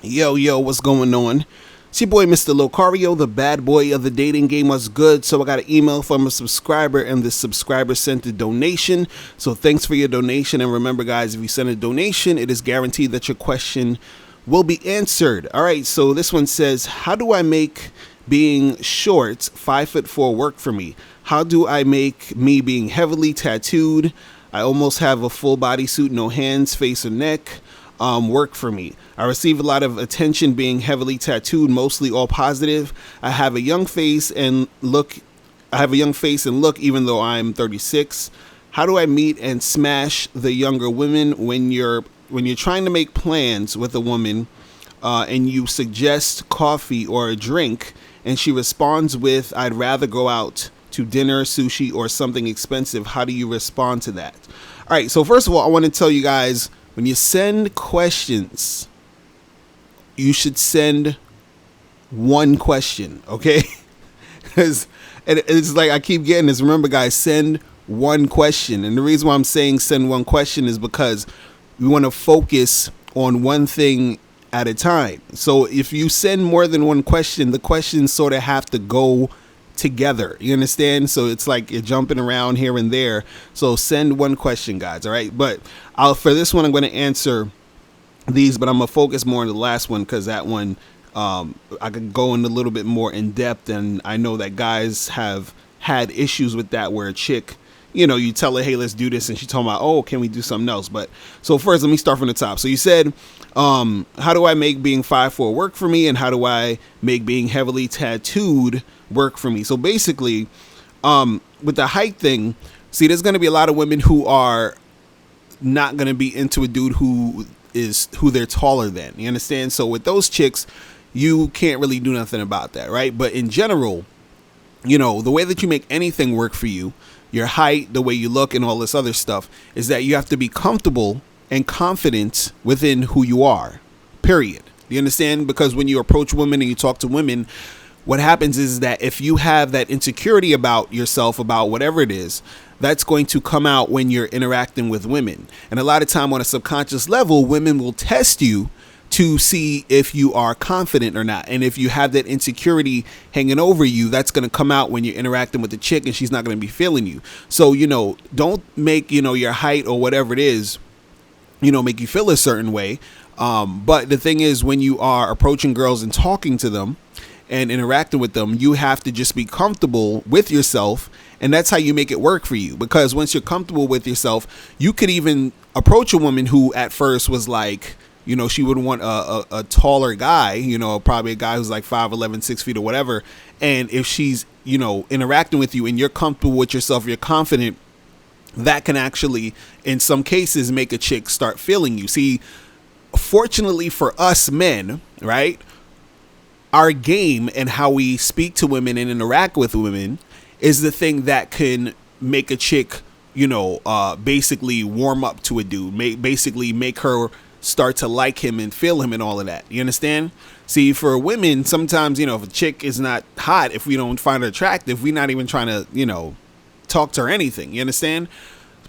Yo, yo, what's going on? It's your boy, Mr. Locario, the bad boy of the dating game. Was good? So I got an email from a subscriber, and the subscriber sent a donation. So thanks for your donation. And remember, guys, if you send a donation, it is guaranteed that your question will be answered. All right, so this one says, how do I make being short, 5'4" work for me? How do I make me being heavily tattooed? I almost have a full body suit, no hands, face, or neck. Work for me. I receive a lot of attention being heavily tattooed, mostly all positive. I have a young face and look. Even though I'm 36. How do I meet and smash the younger women when you're trying to make plans with a woman, and you suggest coffee or a drink, and she responds with, "I'd rather go out to dinner, sushi, or something expensive." How do you respond to that? All right. So first of all, I want to tell you guys, when you send questions, you should send one question, okay? Because it's like I keep getting this. Remember, guys, send one question. And the reason why I'm saying send one question is because we want to focus on one thing at a time. So if you send more than one question, the questions sort of have to go together. You understand? So it's like you're jumping around here and there. So send one question, guys. All right. But for this one, I'm going to answer these, but I'm going to focus more on the last one because that one, I could go in a little bit more in depth. And I know that guys have had issues with that where a chick, you tell her, hey, let's do this. And she told me, oh, can we do something else? But so first, let me start from the top. So you said, how do I make being 5'4" work for me? And how do I make being heavily tattooed work for me? So basically, with the height thing, see, there's going to be a lot of women who are not going to be into a dude who they're taller than. You understand? So with those chicks, you can't really do nothing about that, right? But in general, the way that you make anything work for you, your height, the way you look, and all this other stuff, is that you have to be comfortable and confident within who you are, period. You understand? Because when you approach women and you talk to women, what happens is that if you have that insecurity about yourself, about whatever it is, that's going to come out when you're interacting with women. And a lot of time on a subconscious level, women will test you to see if you are confident or not. And if you have that insecurity hanging over you, that's going to come out when you're interacting with the chick and she's not going to be feeling you. So, don't make, your height or whatever it is, make you feel a certain way. But the thing is, when you are approaching girls and talking to them and interacting with them, you have to just be comfortable with yourself. And that's how you make it work for you. Because once you're comfortable with yourself, you could even approach a woman who at first was like, she would want a taller guy, probably a guy who's like 5'11", 6 feet or whatever. And if she's, interacting with you and you're comfortable with yourself, you're confident, that can actually, in some cases, make a chick start feeling you. See, fortunately for us men, right, our game and how we speak to women and interact with women is the thing that can make a chick, basically warm up to a dude, basically make her start to like him and feel him and all of that. You understand? See, for women, sometimes, if a chick is not hot, if we don't find her attractive, we're not even trying to, talk to her anything. You understand?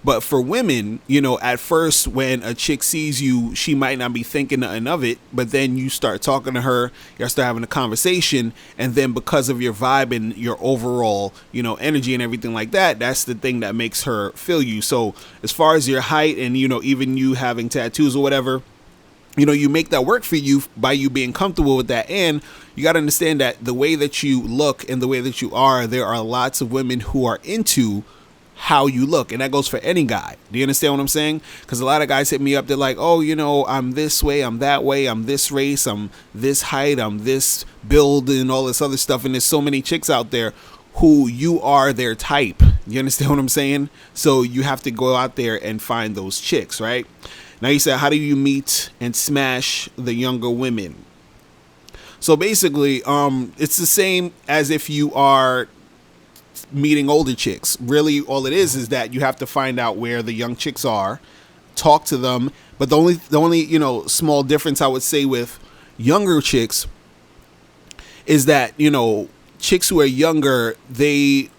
But for women, at first when a chick sees you, she might not be thinking nothing of it. But then you start talking to her, you start having a conversation. And then because of your vibe and your overall, energy and everything like that, that's the thing that makes her feel you. So as far as your height and, even you having tattoos or whatever, you make that work for you by you being comfortable with that. And you got to understand that the way that you look and the way that you are, there are lots of women who are into how you look, and that goes for any guy. Do you understand what I'm saying? Because a lot of guys hit me up, they're like, oh, I'm this way, I'm that way, I'm this race, I'm this height, I'm this build, and all this other stuff. And there's so many chicks out there who you are their type. You understand what I'm saying? So you have to go out there and find those chicks, right? Now you said, how do you meet and smash the younger women? So basically, it's the same as if you are meeting older chicks. Really, all it is that you have to find out where the young chicks are, talk to them. But the only small difference I would say with younger chicks is that chicks who are younger, they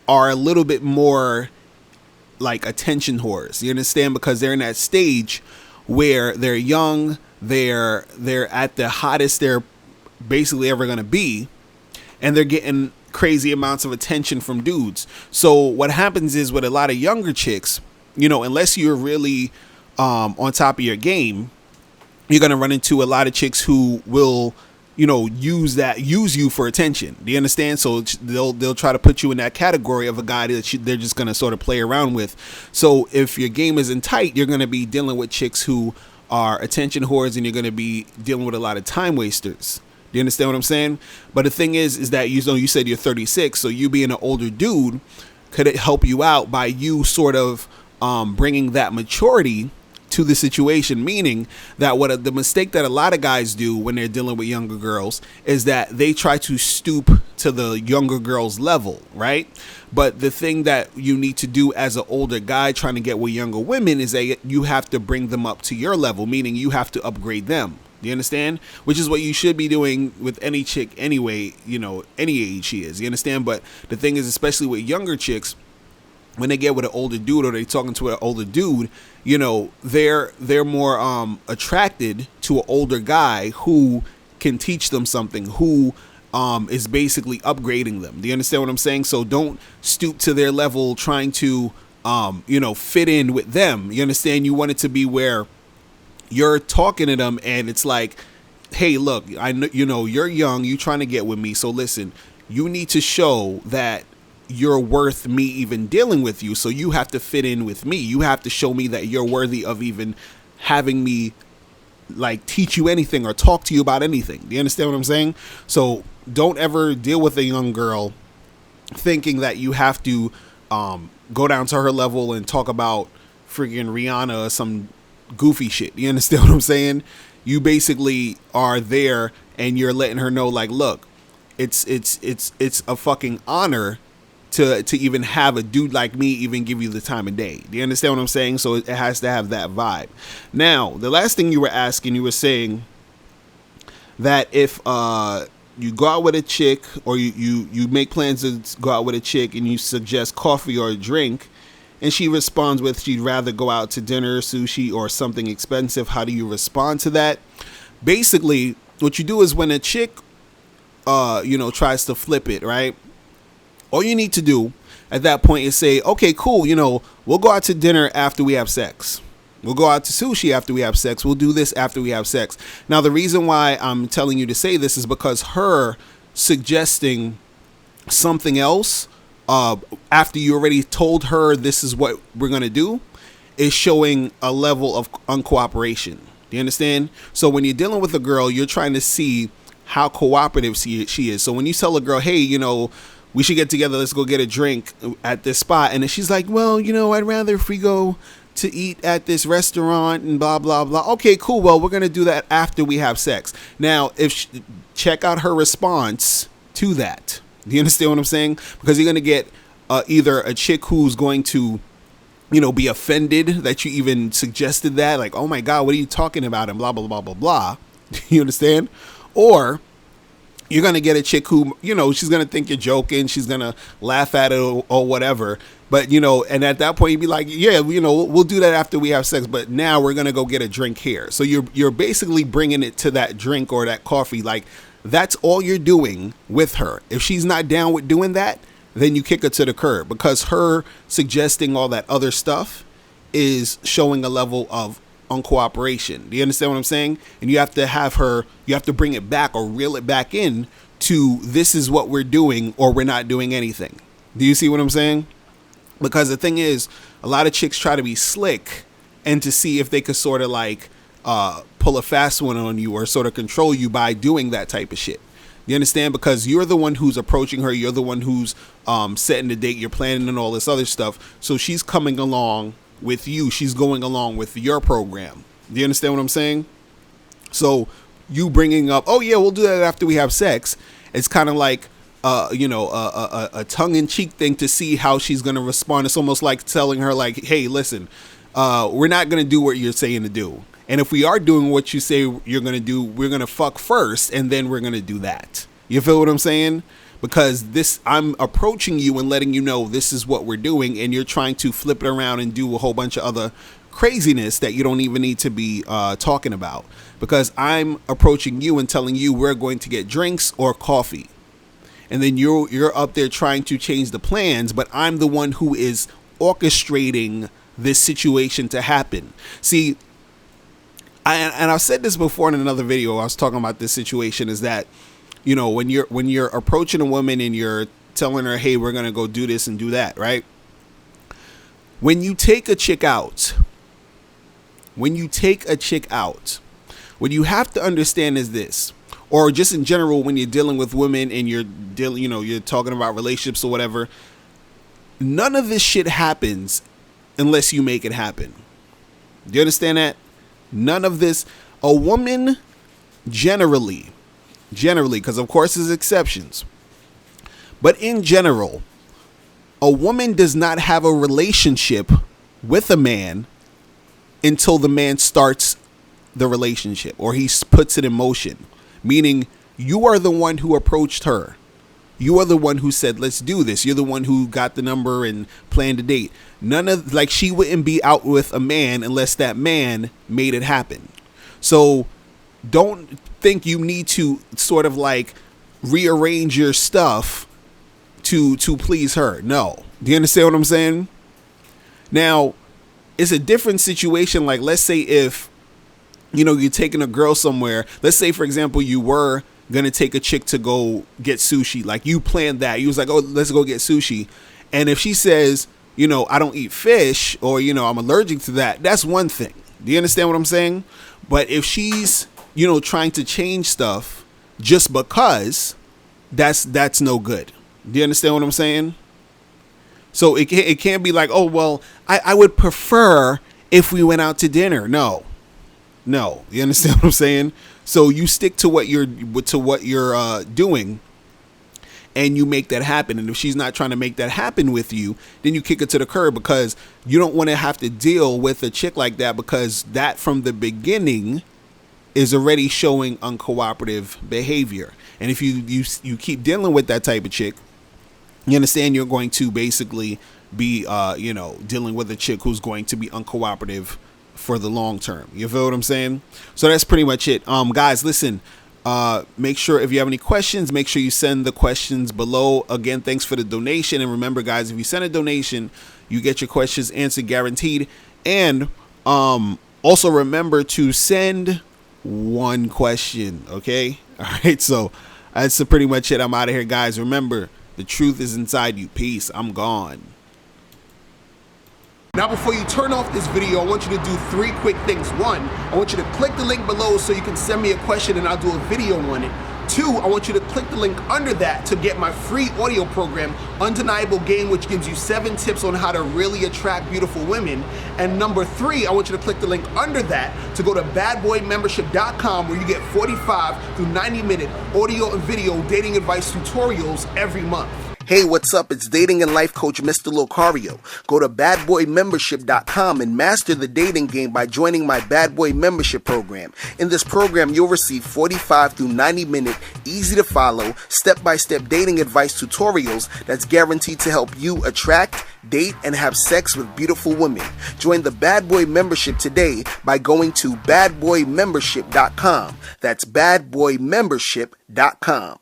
are a little bit more like attention whores. You understand? Because they're in that stage where they're young, they're at the hottest they're basically ever going to be, and they're getting crazy amounts of attention from dudes. So what happens is with a lot of younger chicks, unless you're really on top of your game, you're going to run into a lot of chicks who will use you for attention. Do you understand? So they'll try to put you in that category of a guy that they're just going to sort of play around with. So if your game isn't tight, you're going to be dealing with chicks who are attention whores, and you're going to be dealing with a lot of time wasters. Do you understand what I'm saying? But the thing is that you said you're 36, so you being an older dude could help you out by you sort of bringing that maturity to the situation, meaning that the mistake that a lot of guys do when they're dealing with younger girls is that they try to stoop to the younger girl's level, right? But the thing that you need to do as an older guy trying to get with younger women is that you have to bring them up to your level, meaning you have to upgrade them. Do you understand? Which is what you should be doing with any chick anyway, any age she is. You understand? But the thing is, especially with younger chicks, when they get with an older dude or they talking to an older dude, they're more attracted to an older guy who can teach them something, who is basically upgrading them. Do you understand what I'm saying? So don't stoop to their level trying to fit in with them. You understand? You want it to be where you're talking to them and it's like, hey, look, I know you're young, you trying to get with me, so listen, you need to show that you're worth me even dealing with you, so you have to fit in with me. You have to show me that you're worthy of even having me like teach you anything or talk to you about anything. Do you understand what I'm saying? So don't ever deal with a young girl thinking that you have to go down to her level and talk about freaking Rihanna or some goofy shit. You understand what I'm saying? You basically are there and you're letting her know, like, look, it's a fucking honor to even have a dude like me even give you the time of day. Do you understand what I'm saying? So it has to have that vibe. Now, the last thing you were asking, you were saying that if you go out with a chick or you make plans to go out with a chick and you suggest coffee or a drink and she responds with she'd rather go out to dinner, sushi, or something expensive, how do you respond to that? Basically, what you do is when a chick tries to flip it, right? All you need to do at that point is say, okay, cool, we'll go out to dinner after we have sex. We'll go out to sushi after we have sex. We'll do this after we have sex. Now, the reason why I'm telling you to say this is because her suggesting something else after you already told her this is what we're going to do is showing a level of uncooperation. Do you understand? So when you're dealing with a girl, you're trying to see how cooperative she is. So when you tell a girl, hey, we should get together, let's go get a drink at this spot. And then she's like, well, I'd rather if we go to eat at this restaurant and blah, blah, blah. Okay, cool. Well, we're going to do that after we have sex. Now, check out her response to that. Do you understand what I'm saying? Because you're going to get either a chick who's going to, be offended that you even suggested that. Like, oh my God, what are you talking about? And blah, blah, blah, blah, blah. You understand? Or you're going to get a chick who, she's going to think you're joking. She's going to laugh at it or whatever. But, and at that point, you'd be like, yeah, we'll do that after we have sex. But now we're going to go get a drink here. So you're basically bringing it to that drink or that coffee. Like, that's all you're doing with her. If she's not down with doing that, then you kick her to the curb, because her suggesting all that other stuff is showing a level of uncooperation. Do you understand what I'm saying? And you have to bring it back or reel it back in to this is what we're doing or we're not doing anything. Do you see what I'm saying? Because the thing is, a lot of chicks try to be slick and to see if they could sort of like pull a fast one on you or sort of control you by doing that type of shit. You understand? Because you're the one who's approaching her. You're the one who's setting the date. You're planning and all this other stuff. So she's coming along with you. She's going along with your program. Do you understand what I'm saying? So you bringing up, oh yeah, we'll do that after we have sex. It's kind of like, a tongue-in-cheek thing to see how she's going to respond. It's almost like telling her like, hey, listen, we're not going to do what you're saying to do. And if we are doing what you say you're going to do, we're going to fuck first and then we're going to do that. You feel what I'm saying? Because I'm approaching you and letting you know this is what we're doing, and you're trying to flip it around and do a whole bunch of other craziness that you don't even need to be talking about, because I'm approaching you and telling you we're going to get drinks or coffee, and then you're up there trying to change the plans, but I'm the one who is orchestrating this situation to happen. See, I've said this before in another video. I was talking about this situation, is that, you know, when you're approaching a woman and you're telling her, hey, we're gonna go do this and do that, right? When you take a chick out, what you have to understand is this, or just in general, when you're dealing with women and you're talking about relationships or whatever, none of this shit happens unless you make it happen. Do you understand that? None of this. A woman generally, because of course there's exceptions, but in general, a woman does not have a relationship with a man until the man starts the relationship, or he puts it in motion. Meaning, you are the one who approached her. You are the one who said, let's do this. You're the one who got the number and planned a date. She wouldn't be out with a man unless that man made it happen. So don't think you need to sort of like rearrange your stuff to please her. No. Do you understand what I'm saying? Now, it's a different situation. Like, let's say if, you're taking a girl somewhere. Let's say, for example, you were gonna take a chick to go get sushi. Like, you planned that. You was like, oh, let's go get sushi. And if she says, I don't eat fish, or, I'm allergic to that, that's one thing. Do you understand what I'm saying? But if she's, trying to change stuff just because, that's no good. Do you understand what I'm saying? So it can't be like, oh, well, I would prefer if we went out to dinner. No. You understand what I'm saying? So you stick to what you're doing, and you make that happen. And if she's not trying to make that happen with you, then you kick it to the curb, because you don't want to have to deal with a chick like that, because that from the beginning is already showing uncooperative behavior. And if you keep dealing with that type of chick, you understand, you're going to basically be dealing with a chick who's going to be uncooperative for the long term. You feel what I'm saying? So that's pretty much it. Guys, listen, make sure if you have any questions, make sure you send the questions below. Again, thanks for the donation. And remember, guys, if you send a donation, you get your questions answered guaranteed. And also remember to send one question. Okay. All right. So that's pretty much it. I'm out of here, guys. Remember, the truth is inside you. Peace. I'm gone. Now, before you turn off this video, I want you to do 3 quick things. 1, I want you to click the link below so you can send me a question and I'll do a video on it. 2, I want you to click the link under that to get my free audio program, Undeniable Game, which gives you 7 tips on how to really attract beautiful women. And number 3, I want you to click the link under that to go to badboymembership.com, where you get 45 through 90-minute audio and video dating advice tutorials every month. Hey, what's up? It's dating and life coach Mr. Locario. Go to badboymembership.com and master the dating game by joining my Bad Boy Membership program. In this program, you'll receive 45 through 90-minute, easy to follow, step-by-step dating advice tutorials that's guaranteed to help you attract, date, and have sex with beautiful women. Join the Bad Boy Membership today by going to badboymembership.com. That's badboymembership.com.